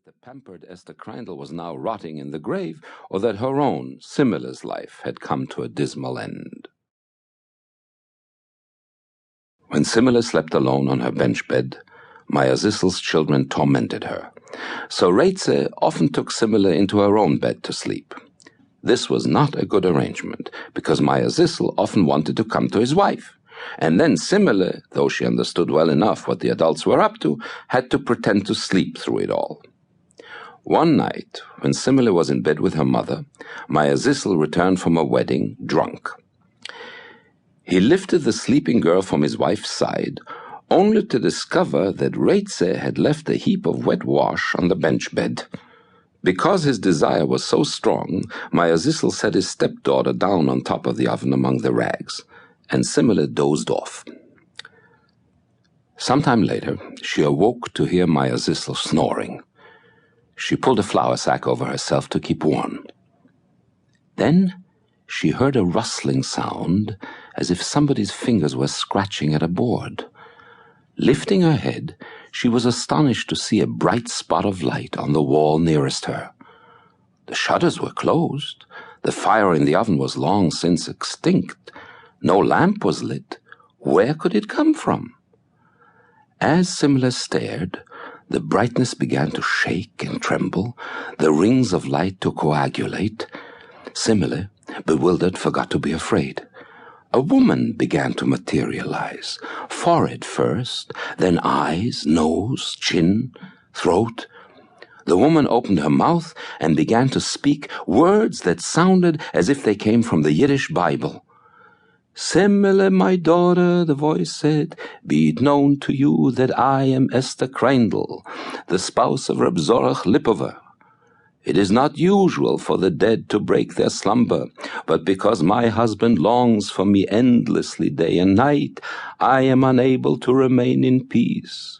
the pampered Esther Kreindel was now rotting in the grave, or that her own, Simile's life had come to a dismal end. When Simile slept alone on her bench bed, Maya Zissel's children tormented her. So Reitze often took Simile into her own bed to sleep. This was not a good arrangement, because Maya Zissel often wanted to come to his wife. And then Simile, though she understood well enough what the adults were up to, had to pretend to sleep through it all. One night, when Simile was in bed with her mother, Maya Zissel returned from a wedding drunk. He lifted the sleeping girl from his wife's side, only to discover that Reitze had left a heap of wet wash on the bench bed. Because his desire was so strong, Maya Zissel set his stepdaughter down on top of the oven among the rags, and Simile dozed off. Sometime later, she awoke to hear Maya Zissel snoring. She pulled a flour sack over herself to keep warm. Then she heard a rustling sound, as if somebody's fingers were scratching at a board. Lifting her head, she was astonished to see a bright spot of light on the wall nearest her. The shutters were closed. The fire in the oven was long since extinct. No lamp was lit. Where could it come from? As Simile stared, the brightness began to shake and tremble, the rings of light to coagulate. Simile, bewildered, forgot to be afraid. A woman began to materialize, forehead first, then eyes, nose, chin, throat. The woman opened her mouth and began to speak words that sounded as if they came from the Yiddish Bible. "Simile, my daughter," the voice said, "be it known to you that I am Esther Kreindel, the spouse of Reb Zorach Lipover. It is not usual for the dead to break their slumber, but because my husband longs for me endlessly day and night, I am unable to remain in peace.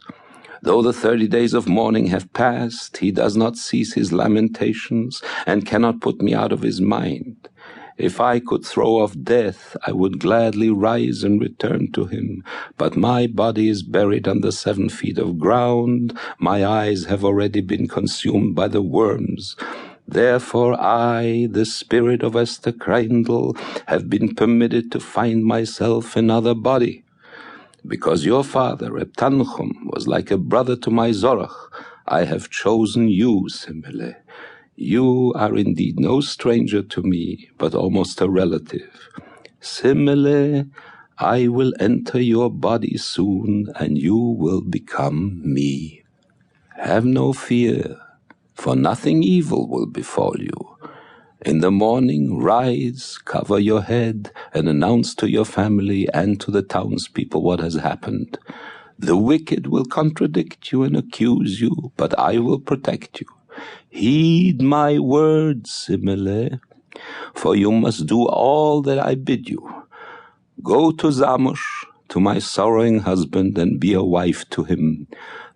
Though the 30 days of mourning have passed, he does not cease his lamentations and cannot put me out of his mind. If I could throw off death, I would gladly rise and return to him. But my body is buried under 7 feet of ground. My eyes have already been consumed by the worms. Therefore I, the spirit of Esther Kreindel, have been permitted to find myself another body. Because your father, Reb Tanchum, was like a brother to my Zorach, I have chosen you, Simile. You are indeed no stranger to me, but almost a relative. Simile, I will enter your body soon, and you will become me. Have no fear, for nothing evil will befall you. In the morning, rise, cover your head, and announce to your family and to the townspeople what has happened. The wicked will contradict you and accuse you, but I will protect you. Heed my words, Simile, for you must do all that I bid you. Go to Zamosh, to my sorrowing husband, and be a wife to him.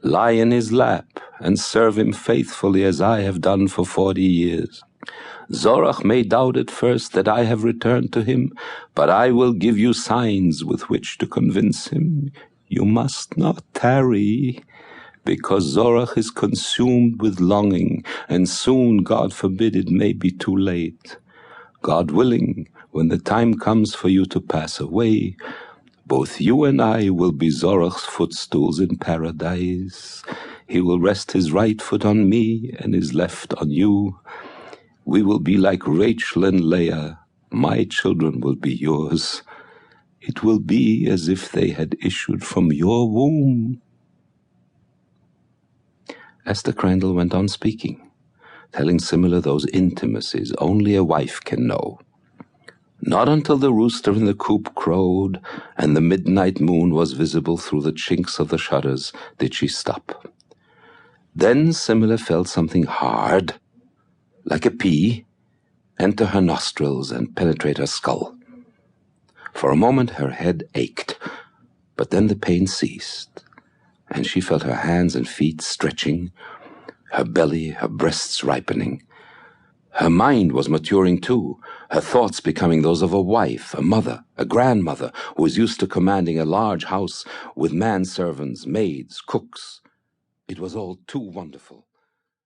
Lie in his lap, and serve him faithfully as I have done for 40 years. Zorach may doubt at first that I have returned to him, but I will give you signs with which to convince him. You must not tarry, because Zorach is consumed with longing, and soon, God forbid, it may be too late. God willing, when the time comes for you to pass away, both you and I will be Zorach's footstools in paradise. He will rest his right foot on me and his left on you. We will be like Rachel and Leah. My children will be yours. It will be as if they had issued from your womb." Esther Kreindel went on speaking, telling Simile those intimacies only a wife can know. Not until the rooster in the coop crowed and the midnight moon was visible through the chinks of the shutters did she stop. Then Simile felt something hard, like a pea, enter her nostrils and penetrate her skull. For a moment her head ached, but then the pain ceased, and she felt her hands and feet stretching, her belly, her breasts ripening. Her mind was maturing too, her thoughts becoming those of a wife, a mother, a grandmother who was used to commanding a large house with manservants, maids, cooks. It was all too wonderful.